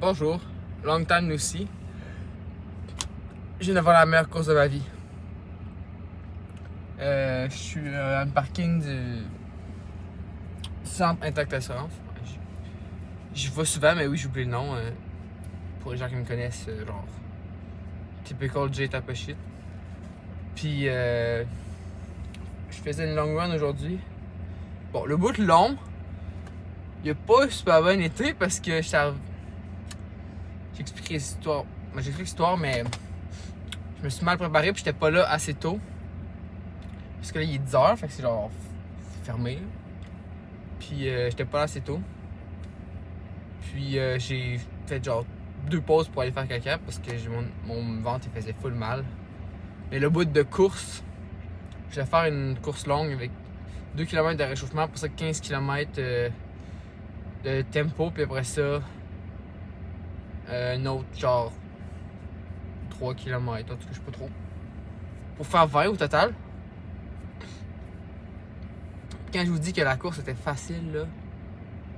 Bonjour, long time no see. Je viens d'avoir la meilleure course de ma vie. Je suis dans le parking du Centre Intact Assurance. J'y vais souvent, mais oui, j'oublie le nom. Pour les gens qui me connaissent, genre typical J type of shit. Puis je faisais une long run aujourd'hui. Bon, le bout long, il a pas super bien été parce que j'explique l'histoire. J'explique l'histoire, mais je me suis mal préparé puis j'étais pas là assez tôt. Parce que là, il est 10h, fait que c'est genre fermé. Puis j'étais pas là assez tôt. Puis j'ai fait genre 2 pauses pour aller faire caca parce que mon ventre il faisait full mal. Mais le bout de course, je vais faire une course longue avec 2 km de réchauffement, pour ça 15 km de tempo, puis après ça, un autre genre 3 km, en tout cas je sais pas trop. Pour faire 20 au total. Quand je vous dis que la course était facile, là,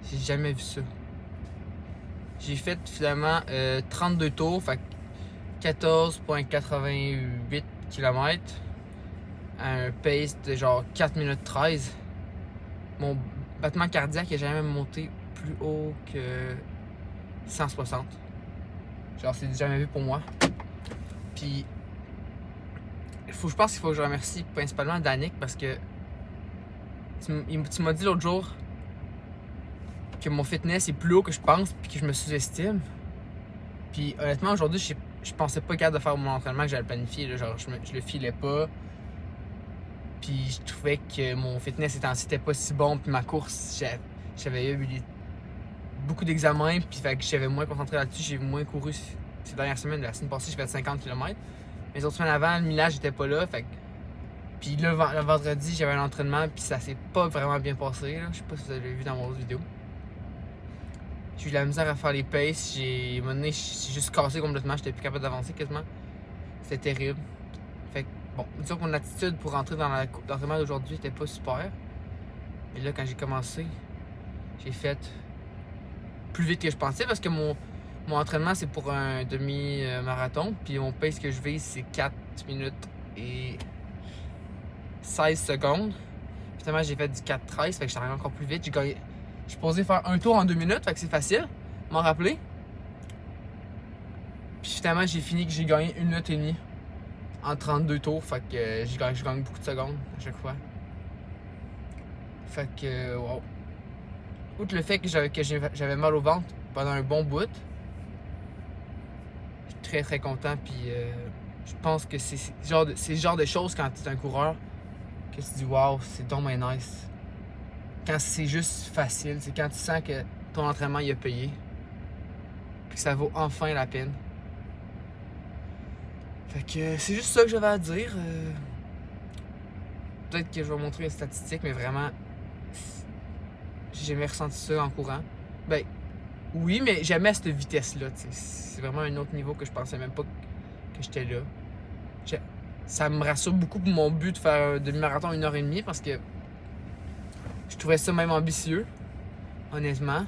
j'ai jamais vu ça. J'ai fait finalement 32 tours, fait 14,88 km à un pace de genre 4 minutes 13. Mon battement cardiaque n'a jamais monté plus haut que 160. Genre, c'est jamais vu pour moi. Puis, je pense qu'il faut que je remercie principalement Danick parce que tu m'as dit l'autre jour que mon fitness est plus haut que je pense puis que je me sous-estime. Puis honnêtement, aujourd'hui, je pensais pas capable de faire mon entraînement que j'avais planifié. Là, genre, je le filais pas. Puis je trouvais que mon fitness était pas si bon. Puis ma course, j'avais eu beaucoup d'examens. Puis fait que j'avais moins concentré là-dessus. J'ai moins couru ces dernières semaines. La semaine passée, j'ai fait 50 km. Mais les autres semaines avant, le millage j'étais pas là. Fait que... Puis le vendredi, j'avais un entraînement. Puis ça s'est pas vraiment bien passé. Là. Je sais pas si vous avez vu dans mon autre vidéo. J'ai eu de la misère à faire les paces. À un moment donné, j'ai juste cassé complètement. J'étais plus capable d'avancer quasiment. C'était terrible. Fait que, bon, disons que mon attitude pour rentrer dans l'entraînement d'aujourd'hui était pas super. Mais là, quand j'ai commencé, j'ai fait plus vite que je pensais parce que mon entraînement, c'est pour un demi-marathon. Puis mon pace que je vise, c'est 4 minutes et 16 secondes. Finalement, j'ai fait du 4-13, fait que j'étais encore plus vite. Je suis posé faire un tour en 2 minutes, fait que c'est facile, m'en rappeler. Puis finalement, j'ai fini que j'ai gagné 1 minute et demie en 32 tours, fait que je gagne beaucoup de secondes à chaque fois. Fait que, wow. Outre le fait que j'avais mal au ventre pendant un bon bout, je suis très très content, puis je pense que c'est le genre de choses quand tu es un coureur que tu te dis wow, c'est donc bien nice. Quand c'est juste facile, c'est quand tu sens que ton entraînement il a payé, puis que ça vaut enfin la peine. Fait que c'est juste ça que j'avais à dire. Peut-être que je vais montrer les statistiques, mais vraiment, j'ai jamais ressenti ça en courant. Ben, oui, mais jamais à cette vitesse-là. C'est vraiment un autre niveau que je pensais même pas que j'étais là. Ça me rassure beaucoup pour mon but de faire un demi-marathon 1h30 parce que je trouvais ça même ambitieux, honnêtement.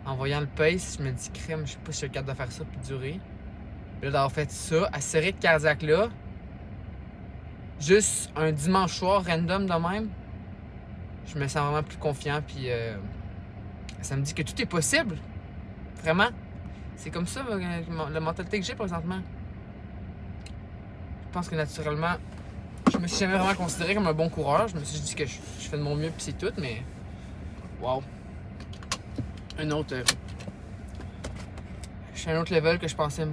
En voyant le pace, je me dis, crème, je sais pas si je suis capable de faire ça puis durer. Puis là, d'avoir fait ça, à ce rythme cardiaque-là, juste un dimanche soir random de même, je me sens vraiment plus confiant. Puis ça me dit que tout est possible. Vraiment. C'est comme ça la mentalité que j'ai présentement. Je pense que naturellement, je me suis jamais vraiment considéré comme un bon coureur. Je me suis dit que je fais de mon mieux puis c'est tout, mais wow. Je suis à un autre level que je pensais.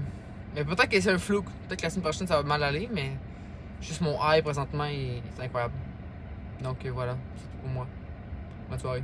Mais peut-être que c'est un flou. Peut-être que la semaine prochaine ça va mal aller, mais juste mon high présentement est incroyable. Donc voilà, c'est tout pour moi. Bonne soirée.